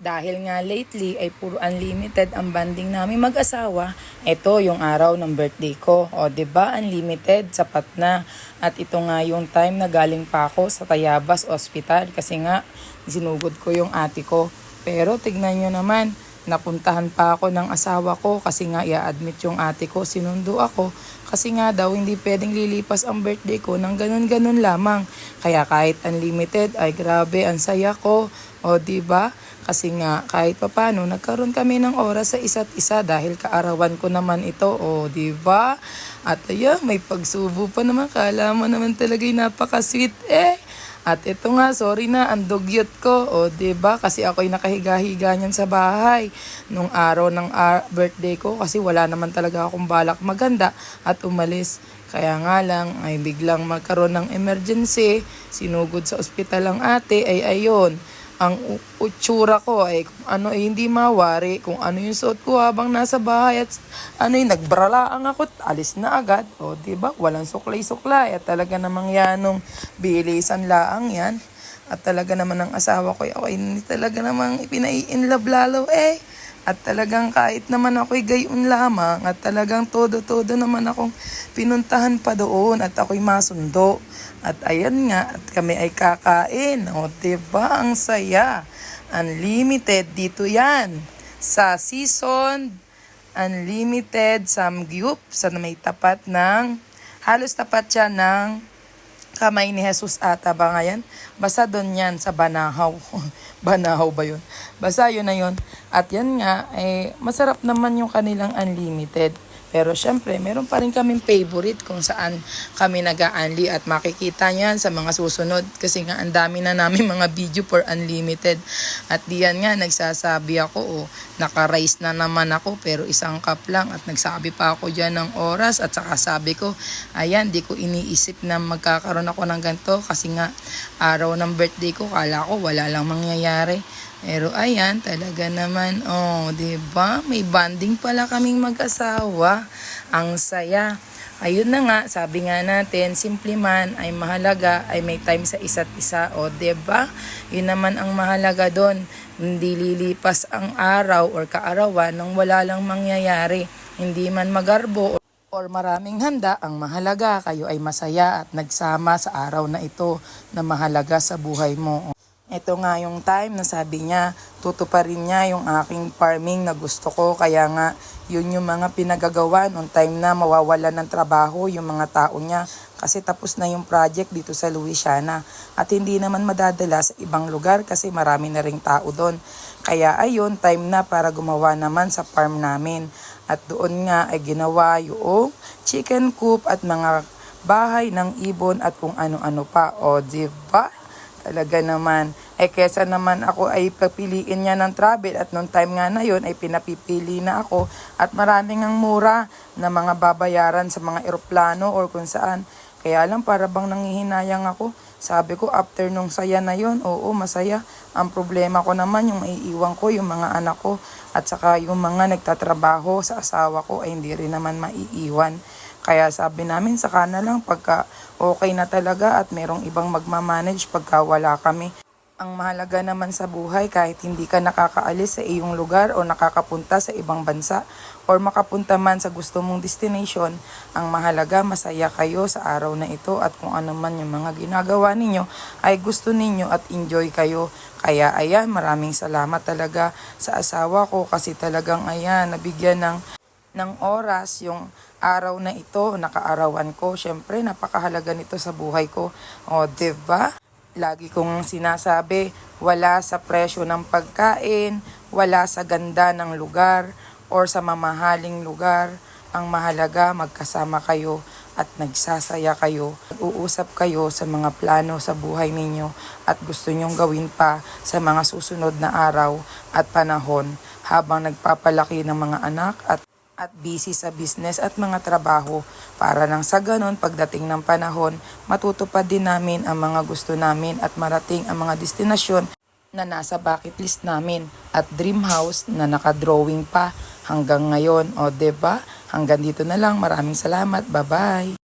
Dahil nga lately ay puro unlimited ang banding namin mag-asawa, ito yung araw ng birthday ko. O 'di ba unlimited, sapat na. At ito nga yung time na galing pa ako sa Tayabas Hospital kasi nga sinugod ko yung ate ko. Pero tignan nyo naman, napuntahan pa ako ng asawa ko kasi nga i-admit yung ate ko, sinundo ako. Kasi nga daw hindi pwedeng lilipas ang birthday ko ng ganun-ganun lamang. Kaya kahit unlimited ay grabe, ang saya ko. O 'di ba? Kasi nga kahit papano nagkaroon kami ng oras sa isa't isa dahil kaarawan ko naman ito. O 'di ba? At ayan, may pagsubo pa naman. Kala mo naman talaga napaka-sweet eh. At ito nga, sorry na, ang dugyot ko. O, 'di ba? Kasi ako'y nakahiga-higa niyan sa bahay nung araw ng birthday ko kasi wala naman talaga akong balak maganda at umalis. Kaya nga lang ay biglang magkaroon ng emergency, sinugod sa ospital ang ate, ay ayon. Ang utsura ko ay kung ano ay hindi mawari, kung ano yung suot ko habang nasa bahay at ano yung nagbralaang ako at alis na agad. O 'di ba? Walang suklay-suklay at talaga namang yanong bilisan laang yan. At talaga naman ang asawa ko ay hindi talaga namang ipinai-inlove lalo eh. At talagang kahit naman ako'y gayon lamang at talagang todo-todo naman akong pinuntahan pa doon at ako'y masundo. At ayan nga, at kami ay kakain. O, diba? Ang saya. Unlimited dito yan. Sa season, unlimited samgyup sa may tapat ng, halos tapat siya ng Kamay ni Jesus ata ba nga yan? Basta doon yan sa Banahaw. Banahaw ba yun? Basta yun na yun. At yan nga, masarap naman yung kanilang unlimited. Pero syempre, meron pa rin kaming favorite kung saan kami nag-a-unli at makikita niyan sa mga susunod. Kasi nga, ang dami na namin mga video for unlimited. At diyan nga, nagsasabi ako, naka-rice na naman ako pero isang cup lang. At nagsabi pa ako dyan ng oras at saka sabi ko, ayan, di ko iniisip na magkakaroon ako ng ganito kasi nga, araw ng birthday ko, kala ko wala lang mangyayari. Pero ayan, talaga naman, 'di ba? May bonding pala kaming mag-asawa. Ang saya. Ayun na nga, sabi nga natin, simple man ay mahalaga, ay may time sa isa't isa, 'di ba? Yun naman ang mahalaga doon. Hindi lilipas ang araw or kaarawan nang wala lang mangyayari. Hindi man magarbo or maraming handa, ang mahalaga kayo ay masaya at nagsama sa araw na ito na mahalaga sa buhay mo. Ito nga yung time na sabi niya, tutuparin niya yung aking farming na gusto ko. Kaya nga, yun yung mga pinagagawa nung time na mawawala ng trabaho yung mga tao niya. Kasi tapos na yung project dito sa Louisiana. At hindi naman madadala sa ibang lugar kasi marami na ring tao doon. Kaya ayun, time na para gumawa naman sa farm namin. At doon nga ay ginawa yung chicken coop at mga bahay ng ibon at kung ano-ano pa. O, diba? Talaga naman. Kesa naman ako ay papiliin niya ng travel at nung time nga na yun ay pinapipili na ako at maraming ang mura na mga babayaran sa mga eroplano or kung saan. Kaya lang para bang nangihinayang ako. Sabi ko after nung saya na yun, oo masaya. Ang problema ko naman yung maiiwan ko yung mga anak ko at saka yung mga nagtatrabaho sa asawa ko ay hindi rin naman maiiwan. Kaya sabi namin saka na lang pagka okay na talaga at merong ibang magmamanage pagka wala kami. Ang mahalaga naman sa buhay kahit hindi ka nakakaalis sa iyong lugar o nakakapunta sa ibang bansa or makapunta man sa gusto mong destination, ang mahalaga masaya kayo sa araw na ito at kung ano man yung mga ginagawa ninyo ay gusto ninyo at enjoy kayo. Kaya ayan, maraming salamat talaga sa asawa ko kasi talagang ayan, nabigyan ng oras yung araw na ito, nakaarawan ko. Syempre, napakahalaga nito sa buhay ko. O, 'di ba? Lagi kong sinasabi, wala sa presyo ng pagkain, wala sa ganda ng lugar, or sa mamahaling lugar. Ang mahalaga, magkasama kayo at nagsasaya kayo. Uusap kayo sa mga plano sa buhay ninyo at gusto nyong gawin pa sa mga susunod na araw at panahon habang nagpapalaki ng mga anak at busy sa business at mga trabaho para nang sa ganon pagdating ng panahon matutupad din namin ang mga gusto namin at marating ang mga destinasyon na nasa bucket list namin at dream house na nakadrawing pa hanggang ngayon. O 'di ba? Hanggang dito na lang. Maraming salamat. Bye-bye.